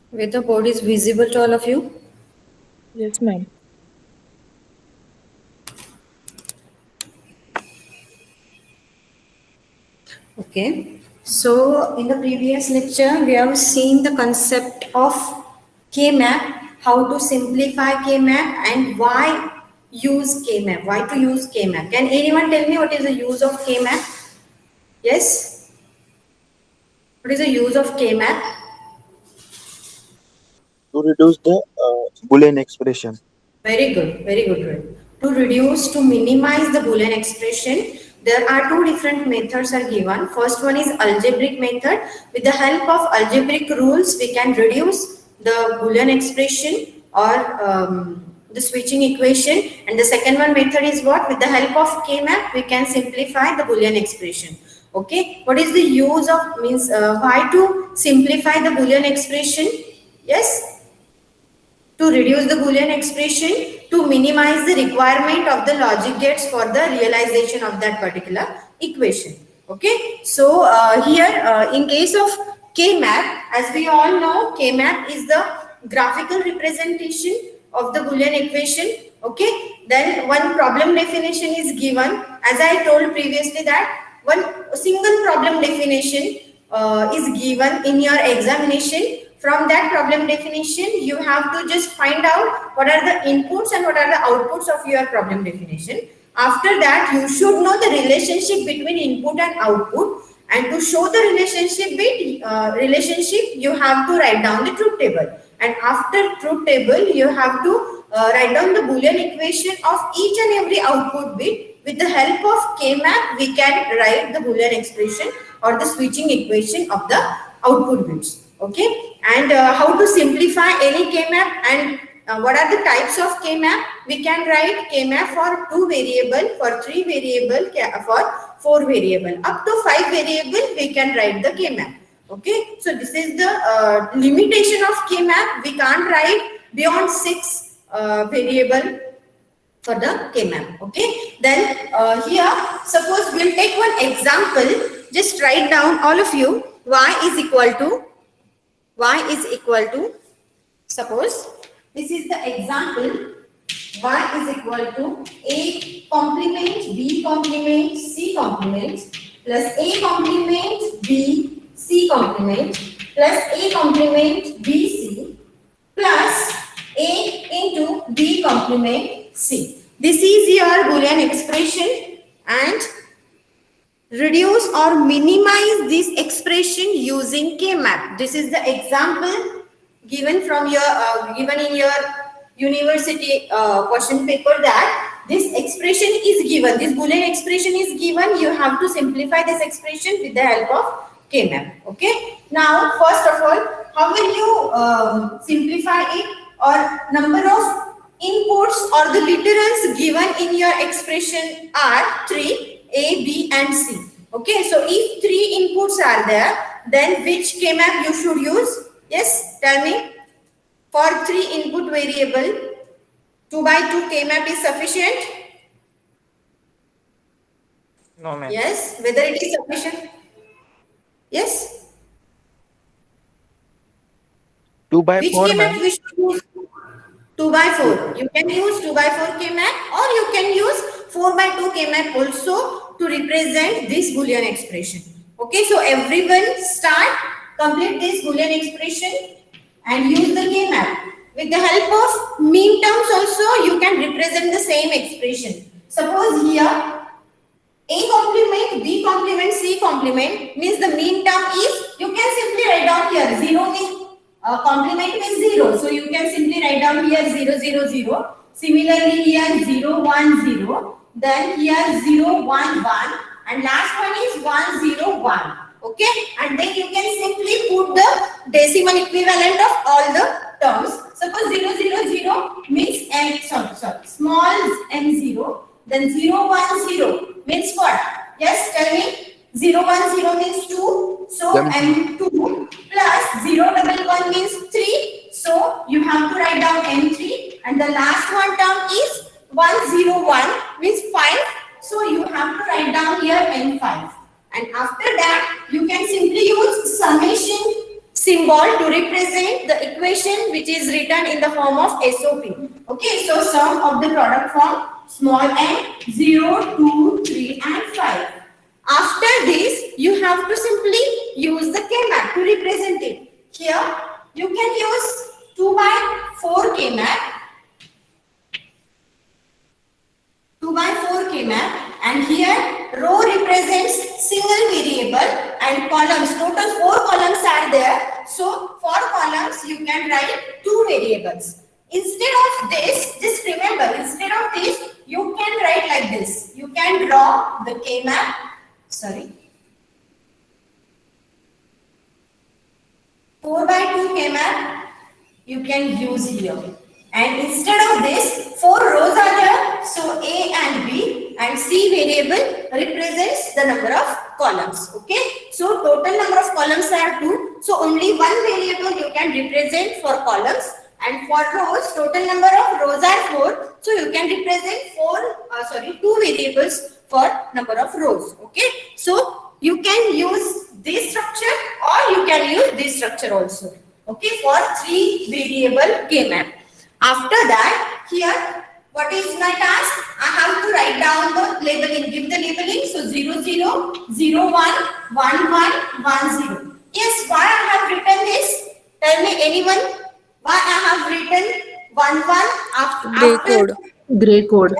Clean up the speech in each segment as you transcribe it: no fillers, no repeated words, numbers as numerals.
Where the board is visible to all of you? Yes, ma'am. Okay. So in the previous lecture, we have seen the concept of K-map, how to simplify K-map and why use K-map, why to use K-map. Can anyone tell me what is the use of K-map? Yes? What is the use of K-map? To reduce the Boolean expression. Very good, very good. Rohit. To reduce, to minimize the Boolean expression, there are two different methods are given. First one is algebraic method. With the help of algebraic rules, we can reduce the Boolean expression or the switching equation. And the second one method is what? With the help of K-map, we can simplify the Boolean expression. Okay. What is the use of means why to simplify the Boolean expression? Yes, to reduce the Boolean expression, to minimize the requirement of the logic gates for the realization of that particular equation. Okay, so here in case of K-map, as we all know, K-map is the graphical representation of the Boolean equation. Okay, then one problem definition is given, as I told previously that one single problem definition is given in your examination. From that problem definition, you have to just find out what are the inputs and what are the outputs of your problem definition. After that, you should know the relationship between input and output. And to show the relationship, you have to write down the truth table. And after truth table, you have to write down the Boolean equation of each and every output bit. With the help of K-map, we can write the Boolean expression or the switching equation of the output bits. Okay, and how to simplify any K-map and what are the types of K-map? We can write K-map for 2 variable, for 3 variable, for 4 variable. Up to 5 variable, we can write the K-map. Okay, so this is the limitation of K-map. We can't write beyond 6 variable for the K-map. Okay, then here, suppose we'll take one example. Just write down all of you. Y is equal to, suppose this is the example, y is equal to a complement b complement c complement plus a complement b c complement plus a complement b c plus a into b complement c. This is your Boolean expression, and reduce or minimize this expression using K-map. This is the example given from your given in your university question paper, that this expression is given, this Boolean expression is given. You have to simplify this expression with the help of K-map. Okay. Now, first of all, how will you simplify it? Or number of inputs or the literals given in your expression are 3. A, B and C. Okay, so if 3 inputs are there, then which K-map you should use? Yes, tell me. For 3 input variable, 2 by 2 K-map is sufficient? No, ma'am. Yes, whether it is sufficient? Yes. 2 by Which 4, K-map ma'am. we should use? 2 by 4. You can use 2 by 4 K-map, or you can use 4 by 2 K-map also to represent this Boolean expression. Okay, so everyone complete this Boolean expression and use the K-map. With the help of mean terms also, you can represent the same expression. Suppose here a complement, B complement, C complement means the mean term is, you can simply write down here 0 means complement is 0. So you can simply write down here 0, 0, 0. Similarly here 0, 1, 0. Then here 0, 1, 1. And last one is 1, 0, 1. Okay. And then you can simply put the decimal equivalent of all the terms. Suppose 0, 0, 0 means m, small m0. Then 0, 1, 0 means what? Yes, tell me. 0, 1, 0 means 2. So M2 plus 0, 1, 1 means 3. So you have to write down M3. And the last one term is 1, 0, 1 means 5. So you have to write down here M5. And after that, you can simply use summation symbol to represent the equation which is written in the form of SOP. Okay, so sum of the product form small n 0, 2, 3 and 5. After this, you have to simply use the K-map to represent it. Here, you can use 2 by 4 K-map, 2 by 4 K-map, and here row represents single variable and columns, total 4 columns are there. So for columns, you can write 2 variables. Instead of this, just remember, instead of this, you can write like this. You can draw the K-map, sorry, 4 by 2 K-map you can use here. And instead of this, 4 rows are there. So A and B and C variable represents the number of columns. Okay. So total number of columns are 2. So only one variable you can represent for columns. And for rows, total number of rows are 4. So you can represent 2 variables for number of rows. Okay. So you can use this structure or you can use this structure also. Okay. For 3 variable K-map. After that, here, what is my task? I have to write down the labeling, give the labeling. So 0, 0, 0, 1, 1, 1, 0. Yes, why I have written this? Tell me anyone, why I have written 1, 1 after? Gray code. Gray code.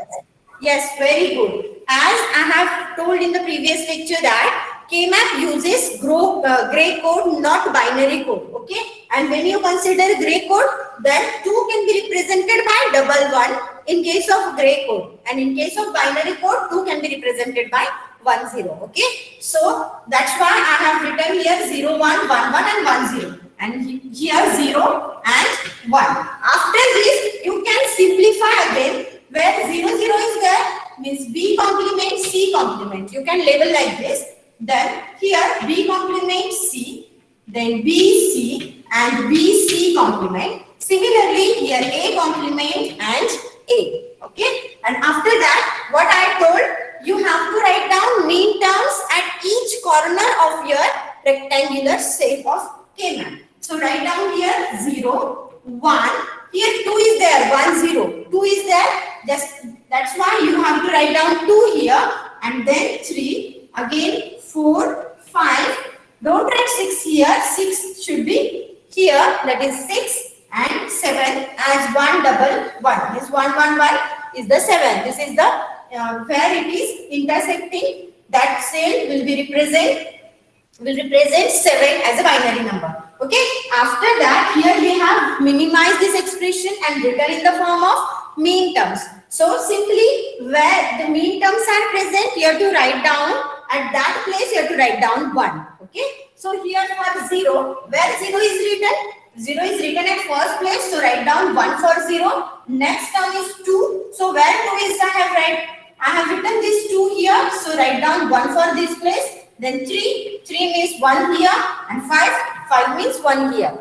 Yes, very good. As I have told in the previous lecture that K-map uses gray code, not binary code. Okay, and when you consider gray code, then 2 can be represented by double 1 in case of gray code, and in case of binary code, 2 can be represented by 1, 0. Okay, so that's why I have written here 0, 1, 1, 1 and 1, 0, and here 0 and 1. After this, you can simplify again. Where 0, 0 is there, means B complement C complement. You can label like this. Then here B complement C, then BC and BC complement. Similarly, here A complement and A. Okay. And after that, what I told, you have to write down mean terms at each corner of your rectangular shape of K-map. So write down here 0, 1. Here 2 is there, 1, 0. 2 is there. That's why you have to write down 2 here, and then 3, again 4, 5. Don't write 6 here. 6 should be here. That is 6 and 7 as 1 double 1. This 1, 1, 1 is the 7. This is the where it is intersecting. That cell will represent 7 as a binary number. Okay. After that, here we have minimized this expression and written in the form of mean terms. So simply where the mean terms are present, you have to write down at that place. You have to write down 1. Okay. So here for 0, where 0 is written, 0 is written at first place. So write down 1 for 0. Next term is 2. So where 2 is, I have written this 2 here. So write down 1 for this place. Then 3 means 1 here, and 5 means 1 here.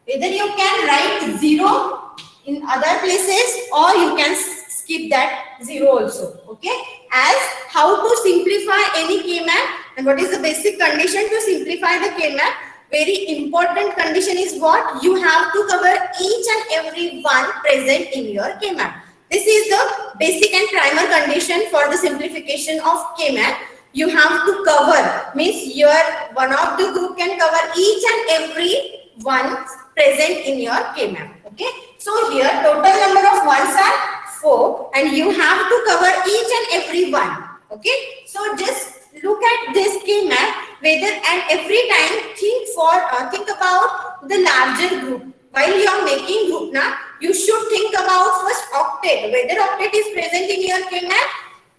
Either you can write 0 in other places or you can skip that 0 also. Okay. As how to simplify any K-map and what is the basic condition to simplify the K-map? Very important condition is what? You have to cover each and every one present in your K-map. This is the basic and primer condition for the simplification of K-map. You have to cover, means your one of the group can cover each and every one present in your K-map. Okay. So here total number of ones are 4 and you have to cover each and every one. Okay. So just look at this K-map, whether and every time think about the larger group. While you are making group now, you should think about first octet. Whether octet is present in your K-map,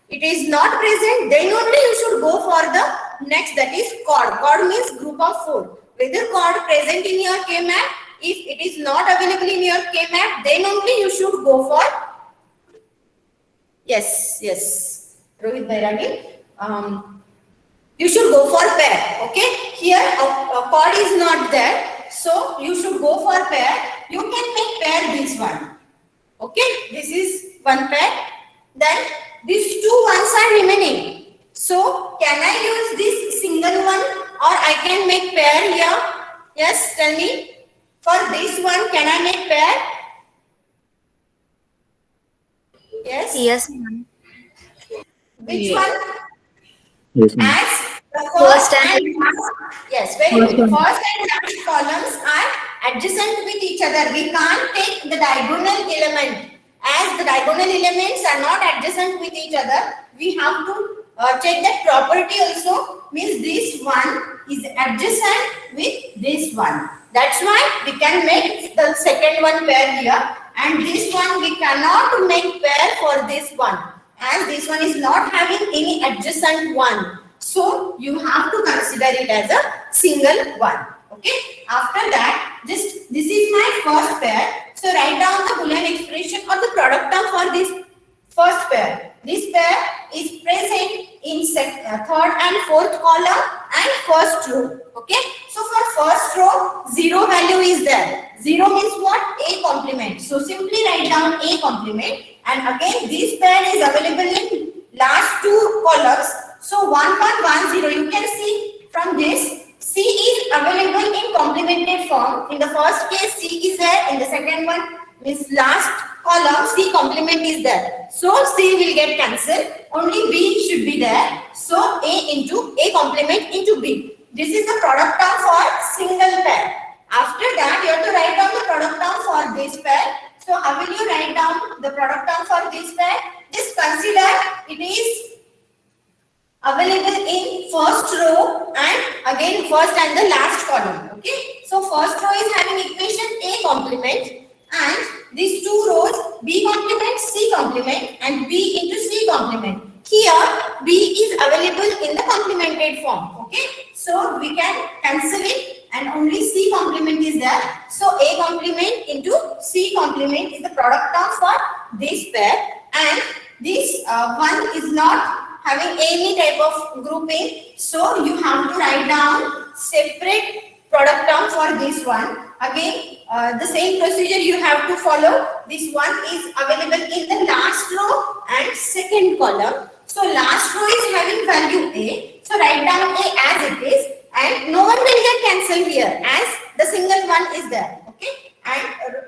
it is not present, then only you should go for the next, that is chord. Chord means group of 4. Whether chord present in your K-map, if it is not available in your K-map, then only you should go for, yes, Rohit Bairagi, you should go for pair. Okay, here a chord is not there, so you should go for pair. You can make pair this one. Okay, this is one pair. Then these 2 ones are remaining. So can I use this single one or I can make pair here? Yes, tell me. For this one, can I make pair? Yes. Yes, ma'am. Which Yes. one? Yes, ma'am. As the First first and and last. Yes, very First good. one. First and last columns are adjacent with each other. We can't take the diagonal element. As the diagonal elements are not adjacent with each other, we have to check that property also. Means this one is adjacent with this one. That's why we can make the second one pair here, and this one we cannot make pair for this one, as this one is not having any adjacent one. So you have to consider it as a single one. Okay. After that, just this is my first pair. So write down the Boolean expression or the product term for this first pair. This pair is present in third and fourth column and first row. Okay. So for first row, 0 value is there. 0 means what? A complement. So simply write down A complement. And again, this pair is available in last two columns. So 1, 1, 1, 0. You can see from this, C is available in complemented form. In the first case, C is there. In the second one, means last column, C complement is there. So C will get cancelled. Only B should be there. So A complement into B. This is the product term for single pair. After that, you have to write down the product term for this pair. So how will you write down the product term for this pair? Just consider it is available in first row and again first and the last column. Okay. So first row is having equation A complement, and these two rows B complement, C complement, and B into C complement. Here B is available in the complemented form. Okay. So we can cancel it and only C complement is there. So A complement into C complement is the product term for this pair, and this one is not having any type of grouping. So you have to write down separate product term for this one. Again, the same procedure you have to follow. This one is available in the last row and second column. So last row is having value A. So write down A as it is, and no one will get cancelled here as the single one is there. Okay. And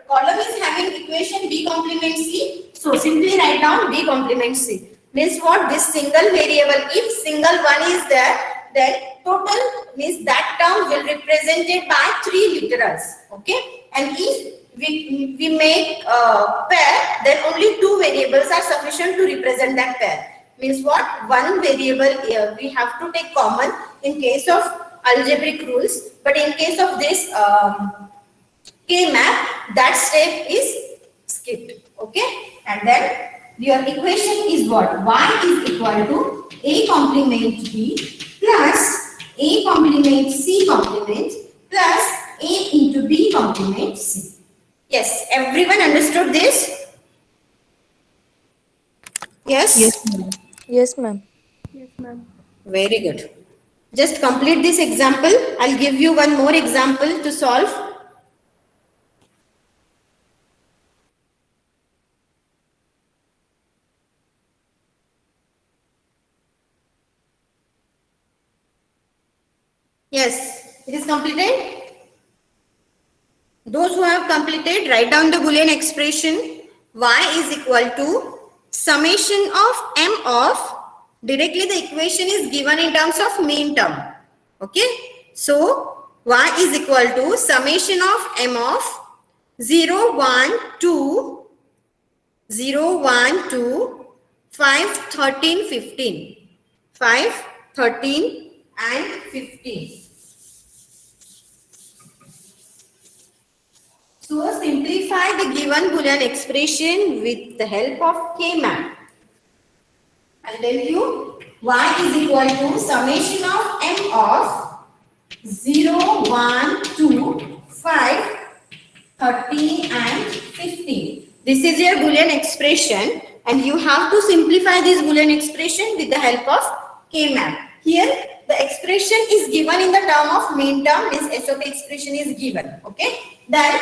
column is having equation B complement C. So simply write down B complement C. Means what? This single variable, if single one is there, then total means that term will represented by 3 literals. Okay. And if we make a pair, then only 2 variables are sufficient to represent that pair. Means what? One variable we have to take common in case of algebraic rules, but in case of this K-map, that step is skipped. Okay. And then your equation is what? Y is equal to A complement B plus A complement C complement plus A into B complement C. Yes, everyone understood this? Yes? Yes, ma'am. Yes, ma'am. Very good. Just complete this example. I'll give you one more example to solve. Yes, it is completed. Those who have completed, write down the Boolean expression y is equal to summation of m of, directly the equation is given in terms of mean term. Okay. So y is equal to summation of m of 0, 1, 2, 0, 1, 2, 5, 13, 15. 5, 13 and 15. So simplify the given Boolean expression with the help of K-map. I'll tell you y is equal to summation of m of 0, 1, 2, 5, 13 and 15. This is your Boolean expression, and you have to simplify this Boolean expression with the help of K-map. Here the expression is given in the term of mean term, means SOP expression is given. Okay. Then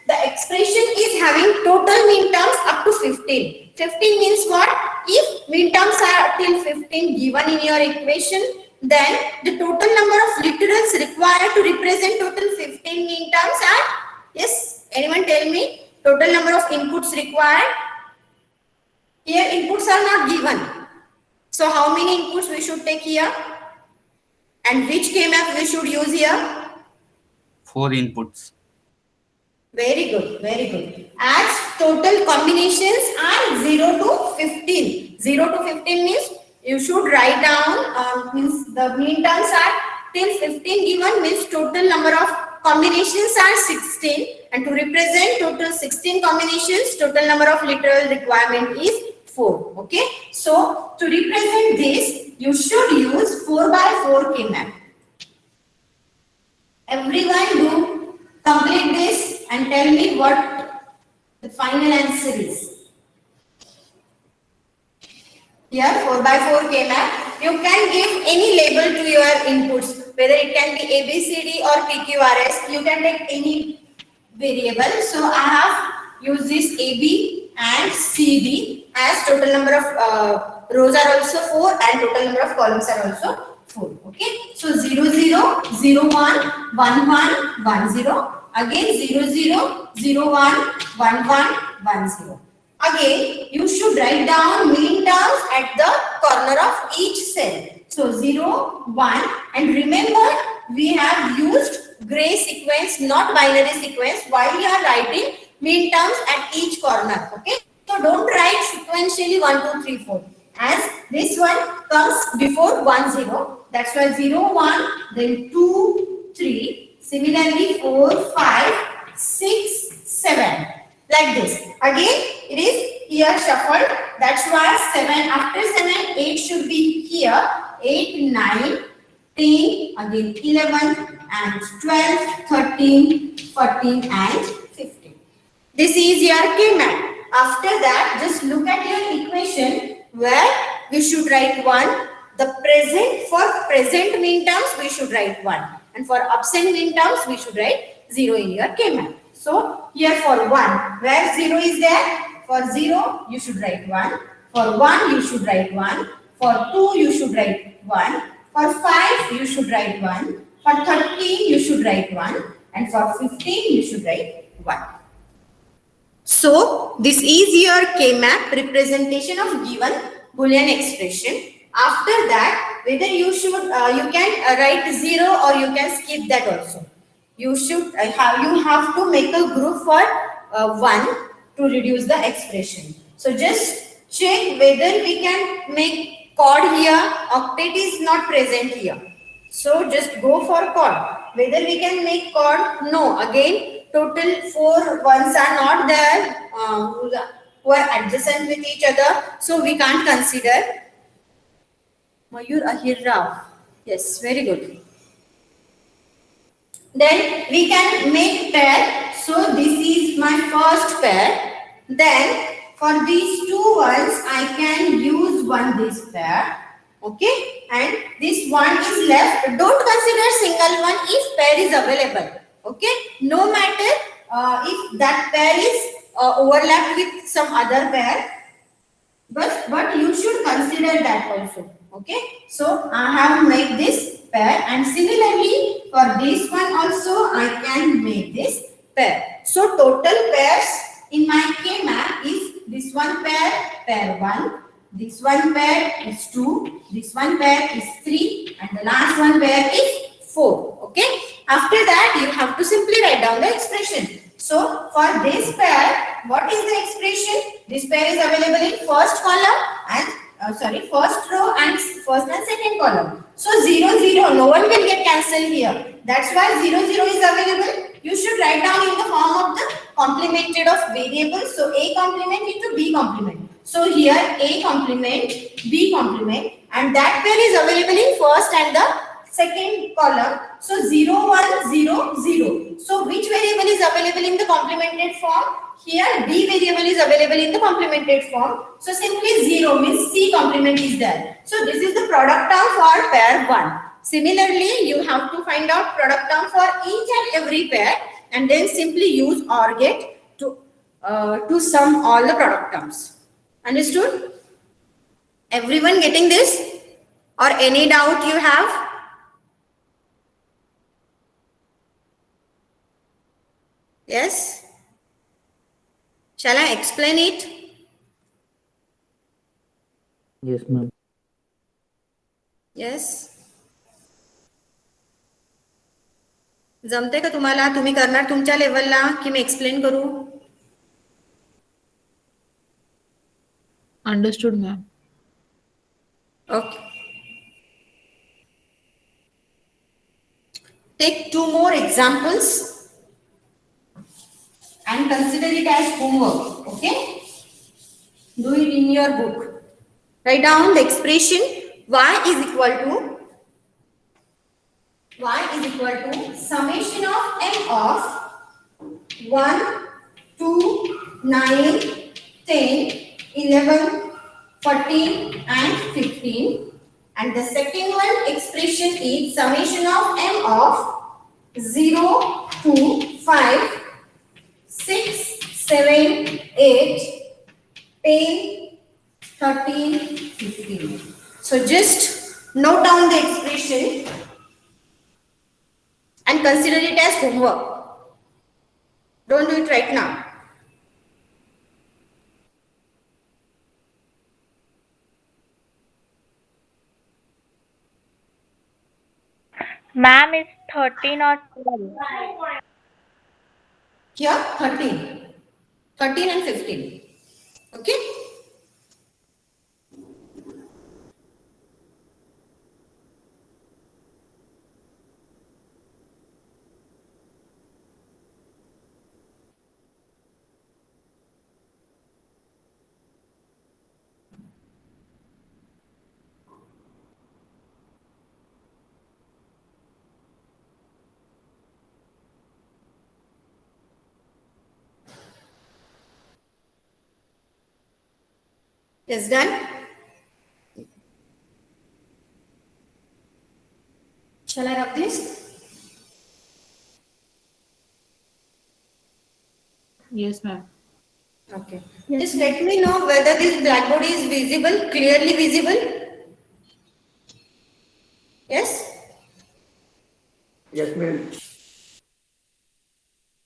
the expression is having total mean terms up to 15. 15 means what? If mean terms are till 15 given in your equation, then the total number of literals required to represent total 15 mean terms are Yes, anyone tell me total number of inputs required? Here inputs are not given. So how many inputs we should take here? And which K-map we should use here? 4 inputs. Very good, very good. As total combinations are 0 to 15. 0 to 15 means you should write down, means the mean terms are till 15 given, means total number of combinations are 16. And to represent total 16 combinations, total number of literal requirement is 4. Okay. So to represent this, you should use 4 by 4 K-map. Everyone do complete this and tell me what the final answer is. Here 4 by 4 K-map. You can give any label to your inputs, whether it can be ABCD or PQRS. You can take any variable. So I have used this AB and CD as total number of rows are also 4 and total number of columns are also 4. Okay. So 0 0 0 1 1 1 1 0. Again 0 0 0 1 1 1 1 0. Again, you should write down mean terms at the corner of each cell. So 0, 1, and remember we have used gray sequence, not binary sequence, while we are writing mean terms at each corner. Okay. So don't write sequentially 1, 2, 3, 4. As this one comes before 1, 0. That's why 0, 1, then 2, 3. Similarly 4, 5, 6, 7. Like this. Again, it is here shuffled. That's why 7, after 7, 8 should be here. 8, 9, 10, again 11, and 12, 13, 14, and 15. This is your K-map. After that, just look at your equation where we should write 1. The present, for present mean terms, we should write 1. And for absent mean terms, we should write 0 in your K-map. So, here for 1, where 0 is there? For 0, you should write 1. For 1, you should write 1. For 2, you should write 1. For 5, you should write 1. For 13, you should write 1. And for 15, you should write 1. So, this is your K-map representation of given Boolean expression. After that, whether you should, you can write 0 or you can skip that also. You should you have to make a group for 1 to reduce the expression. So just check whether we can make chord here. Octet is not present here. So just go for chord. Whether we can make chord? No. Again, total 4 ones are not there who are adjacent with each other. So we can't consider. Mayur Ahir Rao. Yes, very good. Then we can make pair. So this is my first pair. Then for these two ones, I can use this pair. Okay. And this one is left. Don't consider single one if pair is available. Okay. No matter if that pair is overlapped with some other pair. But you should consider that also. Okay. So I have made this pair, and similarly for this one also I can make this pair. So total pairs in my K-map is this one pair, pair 1, this one pair is 2, this one pair is 3, and the last one pair is 4. Okay. After that you have to simply write down the expression. So for this pair, what is the expression? This pair is available in first column and first row and first and second column. So 0, 0, no one can get cancelled here. That's why 0, 0 is available. You should write down in the form of the complemented of variables. So A complement into B complement. So here A complement, B complement, and that pair is available in first and the second column. So 0, 1, 0, 0. So which variable is available in the complemented form? Here B variable is available in the complemented form. So simply 0 means C complement is there. So this is the product term for pair 1. Similarly, you have to find out product term for each and every pair and then simply use OR gate to sum all the product terms. Understood? Everyone getting this? Or any doubt you have? Yes, shall I explain it? Yes, ma'am. Yes, जमते का तुम्हाला? तुम्ही करणार तुमच्या लेवलला की मी explain करू? Understood, ma'am. Okay. Take two more examples and consider it as homework. Okay? Do it in your book. Write down the expression y is equal to summation of m of 1, 2, 9, 10, 11, 14 and 15, and the second one expression is summation of m of 0 to 5, 6, 7, 8, 10, 13, 15. So just note down the expression and consider it as homework. Don't do it right now. Ma'am, is 13 or 12? Here 13. 13 and 15. Okay? Yes, done? Shall I rub this? Yes, ma'am. Okay. Just let me know whether this blackboard is visible, clearly visible. Yes? Yes, ma'am.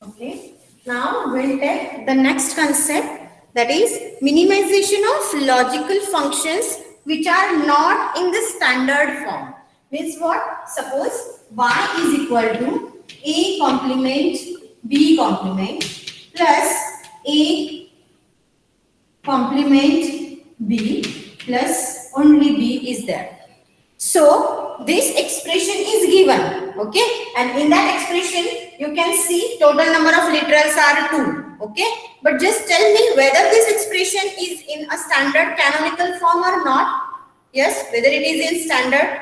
Okay. Now we'll take the next concept, that is minimization of logical functions which are not in the standard form. Means what? Suppose y is equal to a complement b complement plus a complement b plus only b is there. So this expression is given, okay, and in that expression you can see total number of literals are 2, okay, but just tell me whether this expression is in a standard canonical form or not. Yes, whether it is in standard.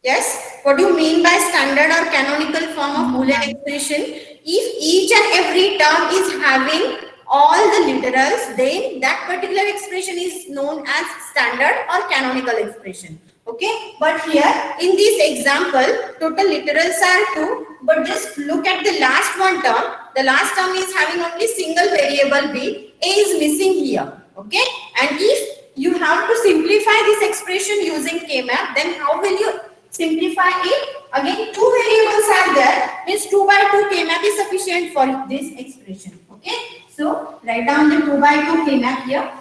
Yes, what do you mean by standard or canonical form of Boolean expression? If each and every term is having all the literals, then that particular expression is known as standard or canonical expression. Okay, but here in this example, total literals are 2, but just look at the last one term. The last term is having only single variable b, a is missing here. Okay, and if you have to simplify this expression using K-map, then how will you simplify it? Again, two variables are there, means 2 by 2 K-map is sufficient for this expression. Okay, so write down the 2 by 2 K-map here.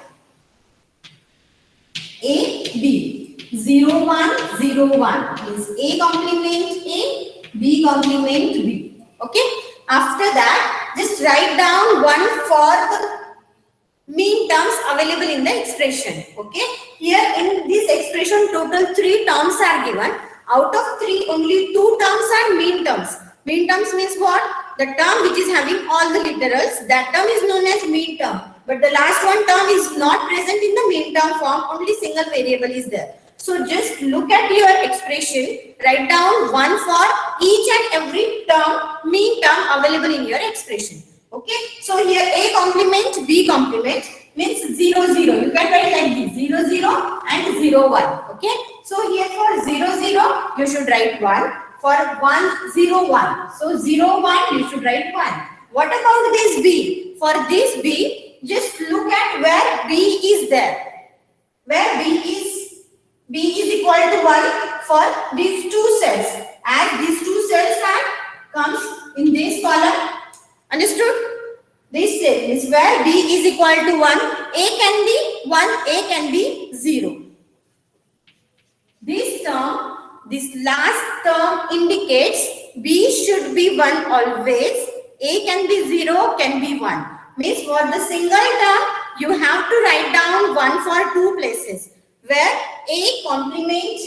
A, B, 0, 1, 0, 1 is A complement A, B complement B. Okay, after that, just write down one for the mean terms available in the expression. Okay, here in this expression total 3 terms are given. Out of 3, only 2 terms are mean terms. Mean terms means what? The term which is having all the literals, that term is known as mean term. But the last one term is not present in the mean term form, only single variable is there. So just look at your expression, write down one for each and every term, mean term available in your expression. Okay, so here A complement B complement means 0 0. You can write like this 0 0 and 0 1. Okay, so here for 0 0 you should write 1. For 1 0 1, so 0 1 you should write 1. What about this B? For this B, just look at where B is there. Where B is equal to 1 for these two cells. As these two cells are comes in this column. Understood? This is where B is equal to 1. A can be 1, A can be 0. This term, this last term indicates B should be 1 always. A can be 0, can be 1. Means for the single term, you have to write down 1 for two places where A complement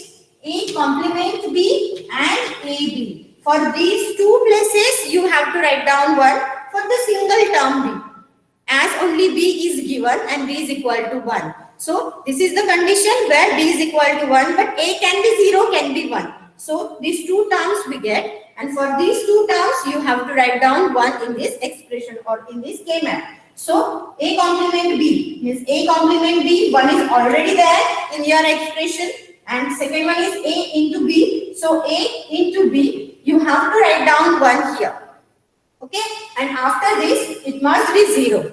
B and AB. For these two places, you have to write down 1 for the single term B, as only B is given and B is equal to 1. So this is the condition where B is equal to 1, but A can be 0, can be 1. So these two terms we get, and for these two terms you have to write down 1 in this expression or in this K-map. So A complement B means A complement B, 1 is already there in your expression, and second one is A into B. So A into B, you have to write down 1 here. Okay, and after this it must be 0.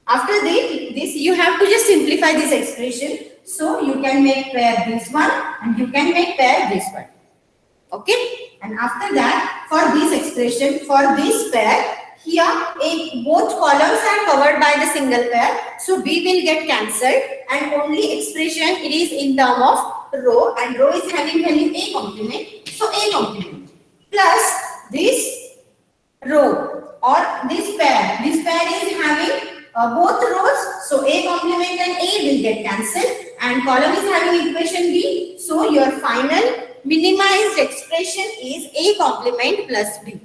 After this you have to just simplify this expression. So you can make pair this one and you can make pair this one. Okay, and after that, for this expression, for this pair, here both columns are covered by the single pair. So B will get cancelled and only expression it is in term of row, and row is having value A complement. So A complement plus this row or this pair is having both rows, so A complement and A will get cancelled, and column is having equation B. So your final minimized expression is A complement plus B.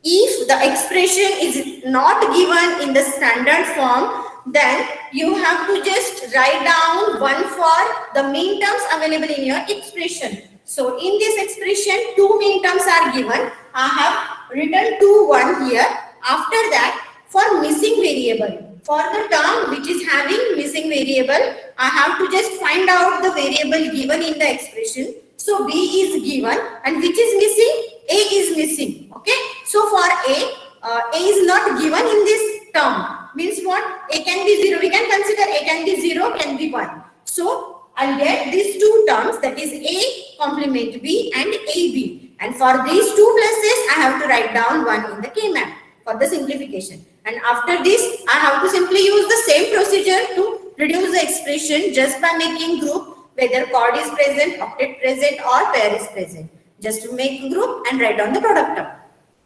If the expression is not given in the standard form, then you have to just write down 1 for the mean terms available in your expression. So in this expression, 2 mean terms are given. I have written 2, 1 here. After that, for missing variable, for the term which is having missing variable, I have to just find out the variable given in the expression. So B is given, and which is missing? A is missing. Okay. So for A is not given in this term. Means what? A can be 0. We can consider A can be 0, can be 1. So I'll get these two terms, that is A complement B and AB. And for these two places, I have to write down 1 in the K-map for the simplification. And after this, I have to simply use the same procedure to reduce the expression just by making group, whether chord is present, octet present, or pair is present. Just to make group and write down the product term.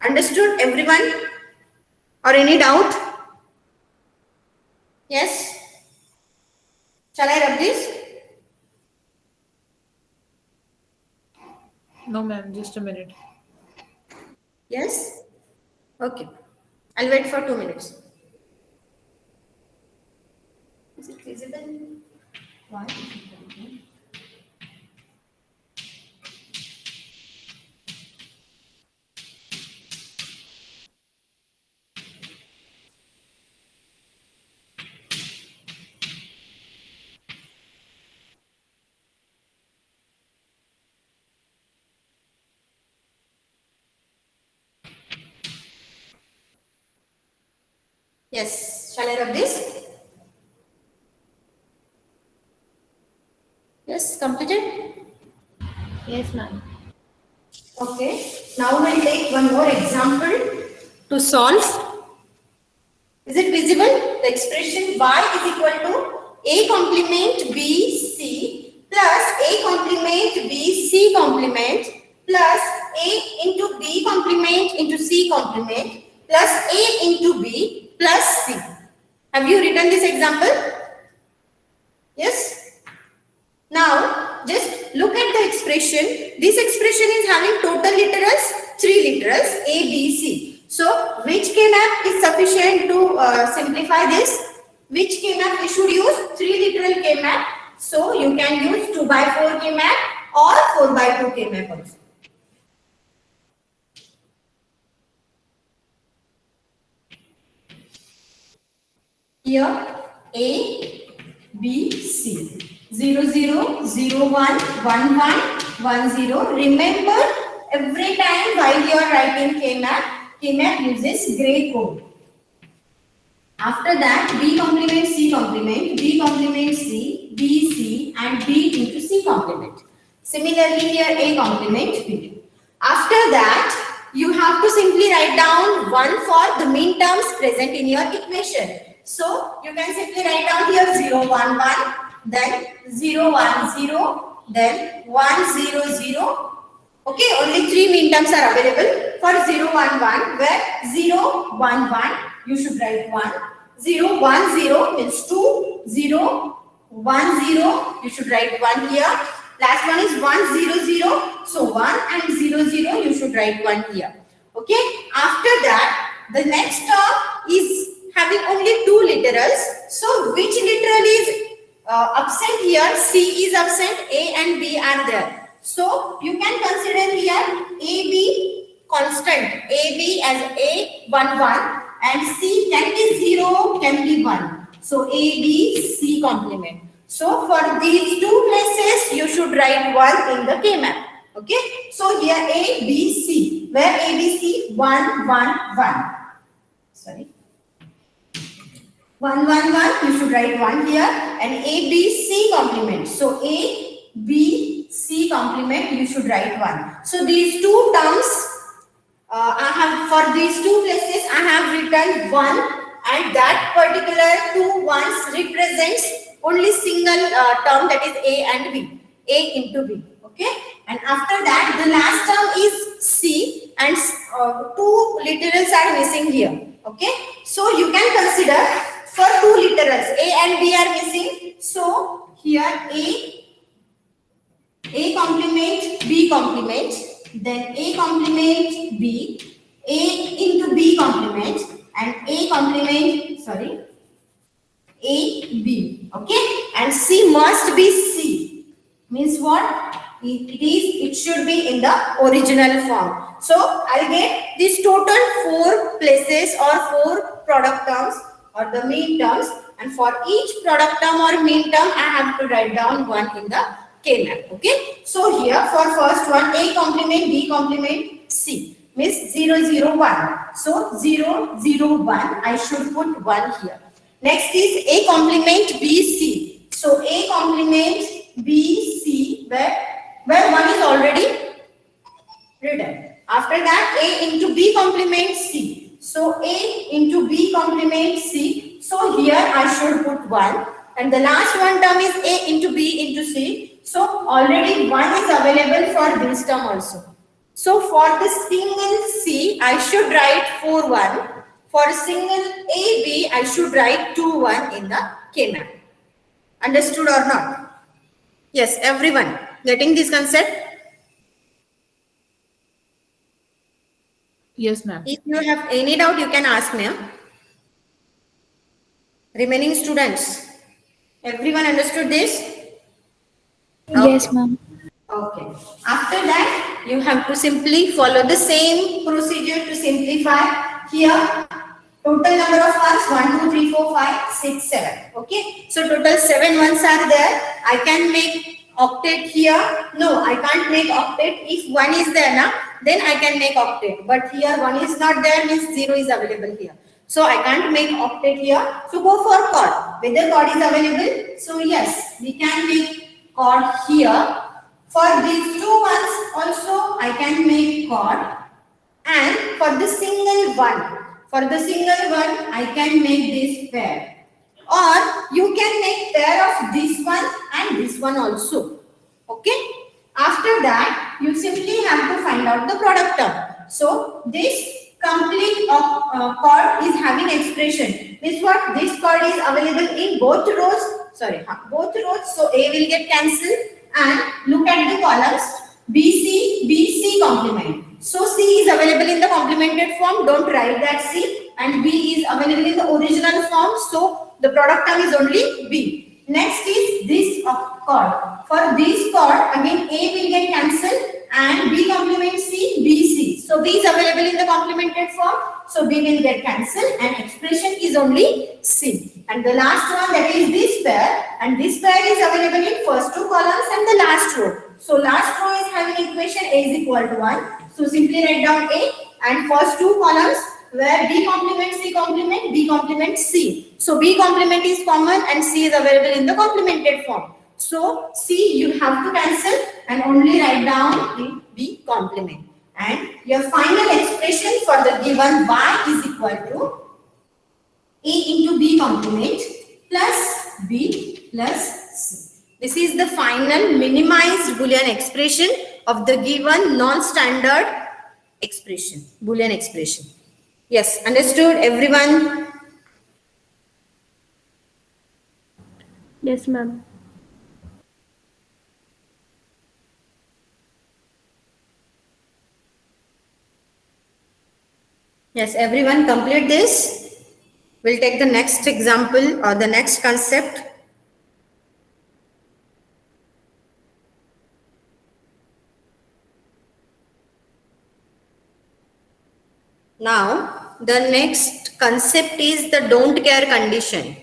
Understood, everyone? Or any doubt? Yes? Shall I rub this? No, ma'am, just a minute. Yes? Okay. I'll wait for 2 minutes. Is it visible? Why? Yes. Shall I rub this? Yes, completed? Yes, ma'am. Okay. Now we'll take one more example to solve. Is it visible? The expression y is equal to A complement B C plus A complement B C complement plus A into B complement into C complement plus A into B plus C. Have you written this example? Yes? Now, just look at the expression. This expression is having total literals, 3 literals, A, B, C. So, which K-map is sufficient to simplify this? Which K-map we should use? 3 literal K-map. So, you can use 2/4 K-map or 4/2 K-map also. Here, A, B, C. 0, 0, 0, 1, 1, 1, 1, 0. Remember, every time while you are writing K-map uses gray code. After that, B complement C complement, B complement C, B, C, and B into C complement. Similarly, here A complement B. After that, you have to simply write down 1 for the mean terms present in your equation. So you can simply write down here 0, 1, 1, then 0, 1, 0, then 1, 0, 0. Okay, only 3 mean terms are available for 0, 1, 1, where 0, 1, 1, you should write 1. 0, 1, 0 means 2, 0, 1, 0, you should write 1 here. Last one is 1, 0, 0. So 1 and 0, 0, you should write 1 here. Okay, after that, the next term is having only 2 literals. So which literal is absent here? C is absent, A and B are there. So you can consider here AB constant, AB as A 1 1 and C can be 0, can be 1. So AB C complement. So for these 2 places you should write 1 in the K map. Okay. So here A B C, where A B C 1 1 1. Sorry. 1 1 1, you should write 1 here, and A B C complement. So A B C complement, you should write 1. So these 2 terms I have, for these 2 places I have written 1, and that particular 2 ones represents only single term, that is A and B, A into B. Okay, and after that the last term is C, and 2 literals are missing here. Okay, so you can consider for 2 literals A and B are missing. So here A complement, B complement, then A complement B, A into B complement, and A complement, sorry, A B. Okay, and C must be C. Means what? It should be in the original form. So I'll get this total 4 places or 4 product terms or the mean terms, and for each product term or mean term I have to write down 1 in the K map. Okay, so here for first one, A complement B complement C means 0 0 1. So 0 0 1, I should put 1 here. Next is A complement B C. So A complement B C, where 1 is already written. After that A into B complement C. So A into B complement C. So here I should put 1, and the last one term is A into B into C. So already 1 is available for this term also. So for the single C, I should write 4 1. For single AB, I should write 2 1 in the K map. Understood or not? Yes, everyone getting this concept? Yes, ma'am. If you have any doubt, you can ask me. Remaining students, everyone understood this? Yes, ma'am. Okay. After that, you have to simply follow the same procedure to simplify. Here, total number of ones 1, 2, 3, 4, 5, 6, 7. Okay. So total 7 ones are there. I can make octet here. No, I can't make octet. If 1 is there now, then I can make octet. But here 1 is not there, means 0 is available here. So I can't make octet here. So go for chord. Whether chord is available. So yes, we can make chord here. For these 2 ones also I can make chord. And for the single one, I can make this pair. Or you can make pair of this one and this one also. Okay. After that, you simply have to find out the product term. So this complete chord is having expression. This what? This chord is available in both rows. Both rows. So A will get cancelled. And look at the columns. BC complement. So C is available in the complemented form. Don't write that C. And B is available in the original form. So the product term is only B. Next is this chord. For this chord, again A will get cancelled and B complement C, BC. So B is available in the complemented form. So B will get cancelled and expression is only C. And the last one, that is this pair, and this pair is available in first 2 columns and the last row. So last row is having equation A is equal to 1. So simply write down A, and first 2 columns where B complement C complement, B complement C. So B complement is common and C is available in the complemented form. So C you have to cancel and only write down in B complement. And your final expression for the given y is equal to a into b complement plus b plus c. This is the final minimized Boolean expression of the given non-standard expression, Boolean expression. Yes, understood everyone? Yes, ma'am. Yes, everyone complete this. We'll take the next example or the next concept. Now, the next concept is the don't care condition.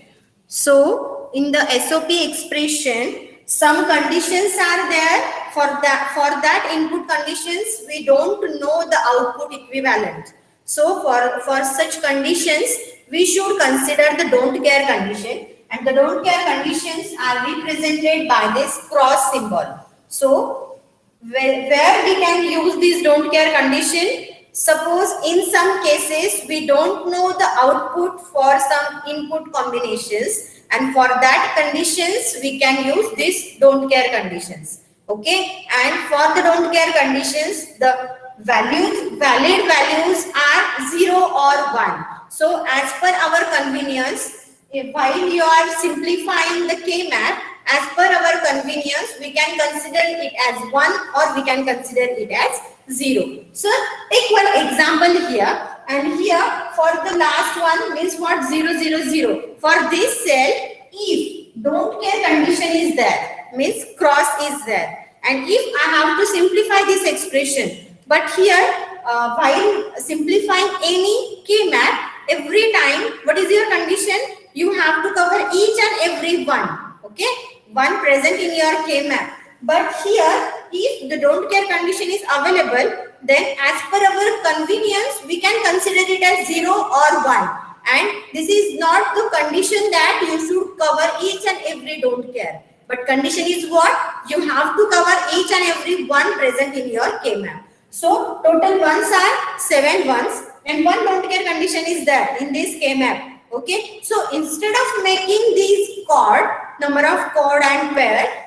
So, in the SOP expression, some conditions are there. For that input conditions, we don't know the output equivalent. So, for such conditions, we should consider the don't care condition. And the don't care conditions are represented by this cross symbol. So, where we can use this don't care condition? Suppose in some cases we don't know the output for some input combinations, and for that conditions we can use this don't care conditions. Okay, and for the don't care conditions, the valid values are 0 or 1. So as per our convenience, while you are simplifying the K-map, as per our convenience, we can consider it as 1 or we can consider it as 0. So take one example here, and here for the last one means what? 0, 0, 0. For this cell, if don't care condition is there, means cross is there. And if I have to simplify this expression, but here while simplifying any K-map, every time what is your condition? You have to cover each and every one. Okay, one present in your K-map. But here, if the don't care condition is available, then as per our convenience, we can consider it as 0 or 1. And this is not the condition that you should cover each and every don't care. But condition is what? You have to cover each and every one present in your K-map. So, total ones are 7 ones, and one don't care condition is there in this K-map. Okay, so instead of making these chord, number of chord and pair,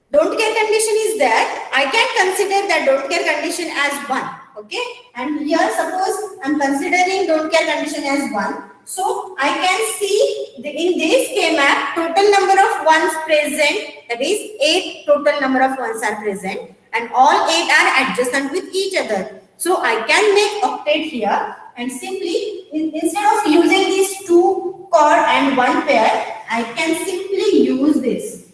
don't care condition is there, I can consider that don't care condition as 1. Okay, and here suppose I am considering don't care condition as 1. So I can see in this K-map total number of ones present, that is 8 total number of ones are present, and all 8 are adjacent with each other. So I can make octet here, and simply instead of using these 2 chord and 1 pair, I can simply use this.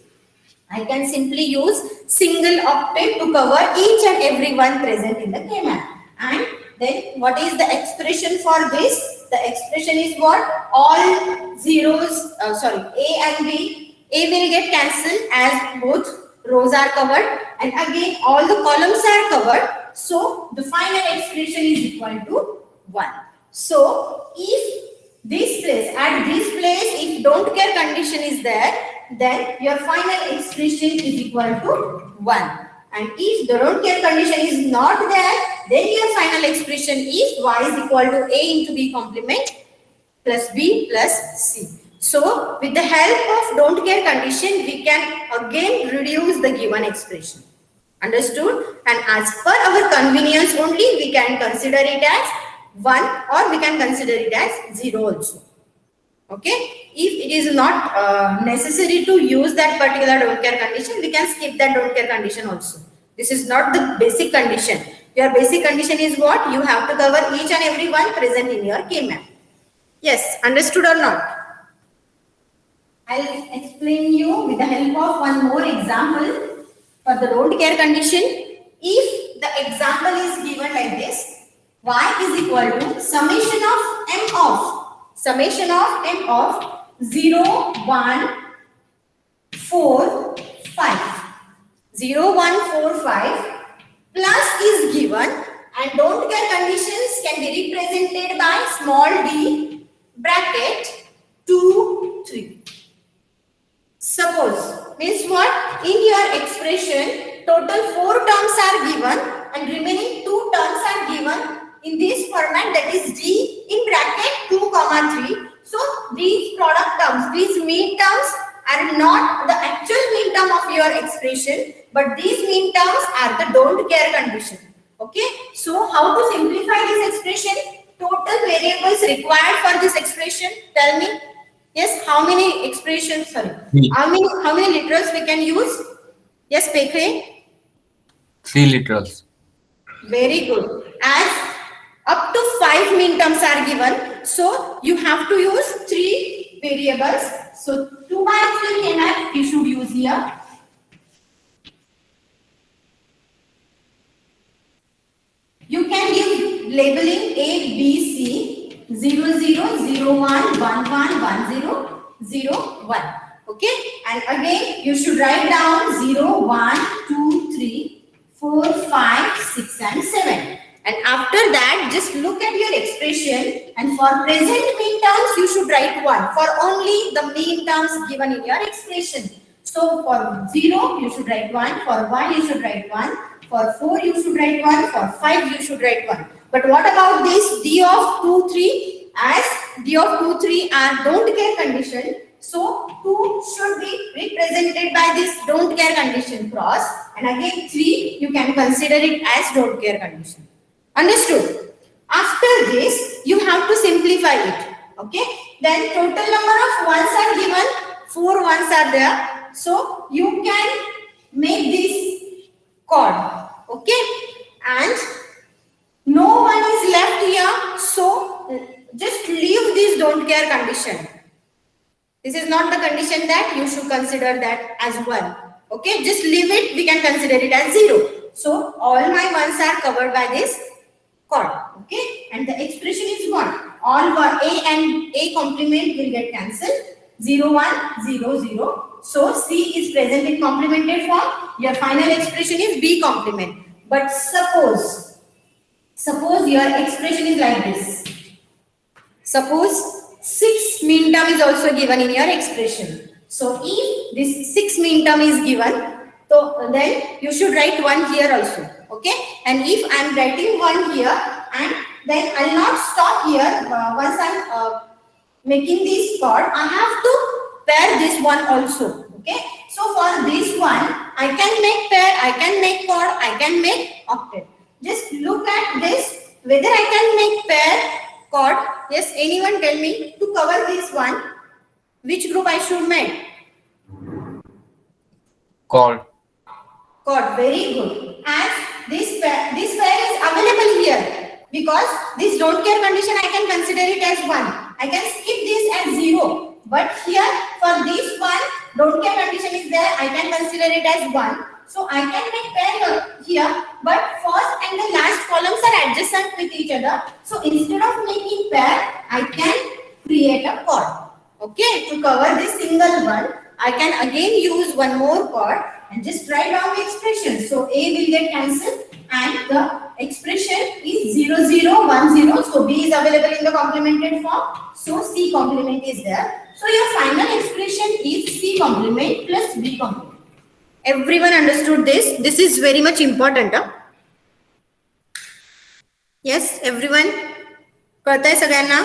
I can simply use single octet to cover each and every one present in the K-map. And then what is the expression for this? The expression is what? All zeros, A and B, A will get cancelled as both rows are covered, and again all the columns are covered. So the final expression is equal to 1. So if this place, at this place, if don't care condition is there, then your final expression is equal to 1. And if the don't care condition is not there, then your final expression is y is equal to a into b complement plus b plus c. So with the help of don't care condition, we can again reduce the given expression. Understood? And as per our convenience only, we can consider it as 1 or we can consider it as 0 also. Okay, if it is not necessary to use that particular don't care condition, we can skip that don't care condition also. This is not the basic condition. Your basic condition is what? You have to cover each and every one present in your K-map. Yes, understood or not? I'll explain you with the help of one more example for the don't care condition. If the example is given like this, y is equal to summation of 0, 1, 4, 5. 0, 1, 4, 5 plus is given, and don't care conditions can be represented by small d bracket 2, 3. Suppose means what? In your expression, total 4 terms are given and remaining two terms are given in this format, that is D in bracket 2 comma 3. So these product terms, these mean terms are not the actual mean term of your expression, but these mean terms are the don't care condition. Okay, so how to simplify this expression? Total variables required for this expression, tell me. Yes, how many expressions, sorry, how many literals we can use? Yes, Pekre? 3 literals. Very good. As up to 5 mean terms are given, so you have to use 3 variables. So 2 by 3 kmap you should use here. You can give labeling A, B, C, 0, 0, 0, 1, 1, 1, 1, 0, 0, 1. Okay, and again you should write down 0, 1, 2, 3, 4, 5, 6, and 7. And after that, just look at your expression, and for present mean terms, you should write 1 for only the mean terms given in your expression. So for 0, you should write 1, for 1, you should write 1, for 4, you should write 1, for 5, you should write 1. But what about this D of 2, 3? As D of 2, 3 are don't care condition, so 2 should be represented by this don't care condition cross, and again 3, you can consider it as don't care condition. Understood? After this, you have to simplify it. Okay? Then total number of ones are given. 4 ones are there. So you can make this chord. Okay? And no one is left here. So just leave this don't care condition. This is not the condition that you should consider that as 1. Okay? Just leave it. We can consider it as 0. So all my ones are covered by this chord. Okay, and the expression is 1. All A and A complement will get cancelled. 0, 1, 0, 0. So C is present in complemented form. Your final expression is B complement. But suppose your expression is like this. Suppose 6 mean term is also given in your expression. So if this 6 mean term is given, so then you should write 1 here also. Okay, and if I am writing 1 here, and then I will not stop here. Once I am making this chord, I have to pair this one also. Okay, so for this one, I can make pair, I can make chord, I can make octet. Just look at this, whether I can make pair, chord. Yes, anyone tell me to cover this one, which group I should make? Chord. Chord, very good. As this pair is available here, because this don't care condition I can consider it as 1. I can skip this as 0. But here for this one, don't care condition is there, I can consider it as 1. So I can make pair here, but first and the last columns are adjacent with each other. So instead of making pair, I can create a chord. Okay, to cover this single one, I can again use one more chord and just write down the expression. So A will get cancelled and the expression is 0, 0, 1, 0. So B is available in the complemented form. So C complement is there. So your final expression is C complement plus B complement. Everyone understood this? This is very much important. Huh? Yes, everyone? कळतंय सगळ्यांना?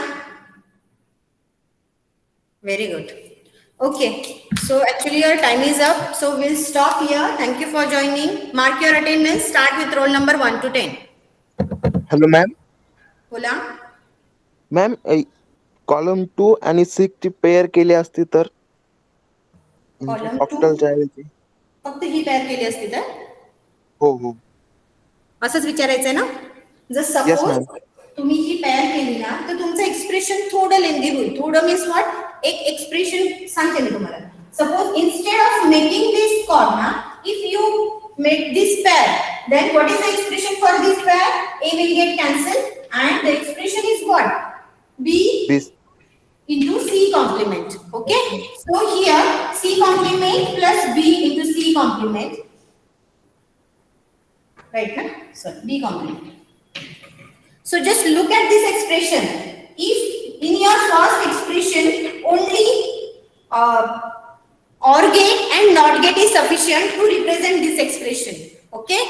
Very good. Okay, so actually your time is up. So we'll stop here. Thank you for joining. Mark your attendance. Start with roll number 1 to 10. Hello ma'am. बोला. Ma'am column 2 आणि 6 ची pair केली असती तर Column 2 ऑक्टलच्या ऐवजी. फक्त ही pair केली असती तर हो हो. असंच विचारायचंय ना. जर Yes, सपोज ma'am. तुम्ही ही पेअर केली ना तर तुमचं एक्सप्रेशन थोडं लेंदी होईल. थोडं मीन्स व्हॉट, एक एक्सप्रेशन सांगते मी तुम्हाला. Suppose instead of making this cord ना, if you make this pair, then what is the expression for this pair? A will get cancelled and the expression is what? B This. into C complement. Okay, so here C complement plus B into C complement, right? Na? So B complement. So just look at this expression. If in your first expression only OR gate and NOT gate is sufficient to represent this expression. Okay.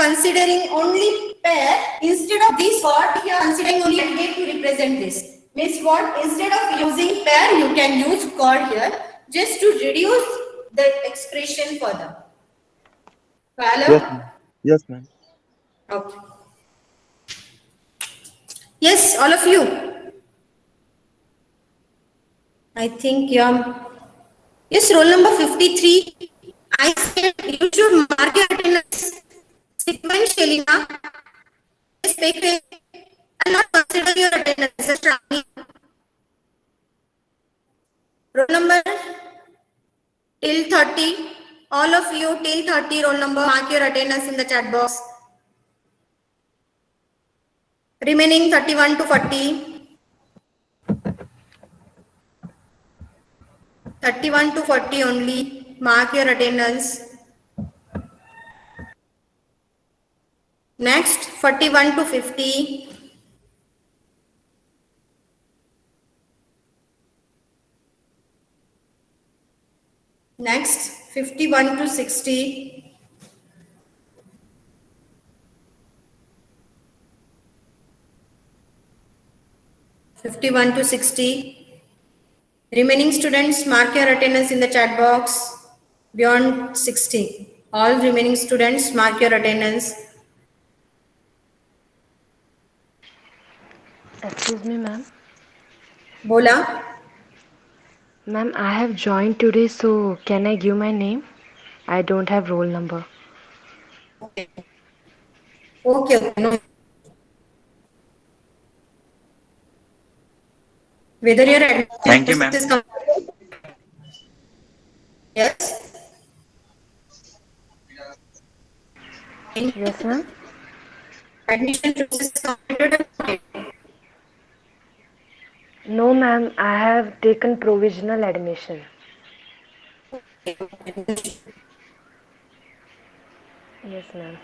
considering only pair, instead of this word, you are considering only candidate to represent this. Means what? Instead of using pair, you can use chord here, just to reduce the expression further. Follow? Yes, ma'am. Yes, ma'am. Okay. Yes, all of you. I think yes, roll number 53. I said you should mark your attendance sequentially now. Yes, and not consider your attendance as Shravani. Roll number till 30. All of you till 30 roll number, mark your attendance in the chat box. Remaining 31 to 40. 31 to 40 only. Mark your attendance. Next, 41 to 50. Next, 51 to 60. (51 to 60). Remaining students, mark your attendance in the chat box. Beyond 60. All remaining students, mark your attendance. Excuse me, ma'am. Bola. Ma'am, I have joined today, so can I give my name? I don't have roll number. Okay. Okay. No. Whether your attendance Thank you, ma'am. is completed. Yes. Yes, ma'am. Admission process is completed. No, ma'am. I have taken provisional admission. Yes, ma'am.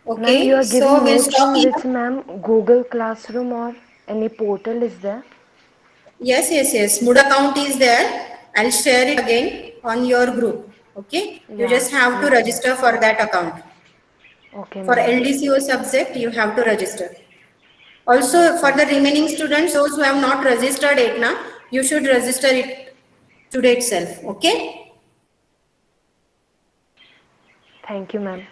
Okay. Ma'am, you are So giving we'll notes stop in here. which, ma'am? Google Classroom or any portal is there? Yes. Mood account is there. I'll share it again on your group. Okay. You Yeah, just have to yes, register for that account. Okay, For ma'am. LDCO subject, you have to register. Also, Yes, for ma'am. the remaining students, those who have not registered it now, you should register it today itself. Okay. Thank you, ma'am.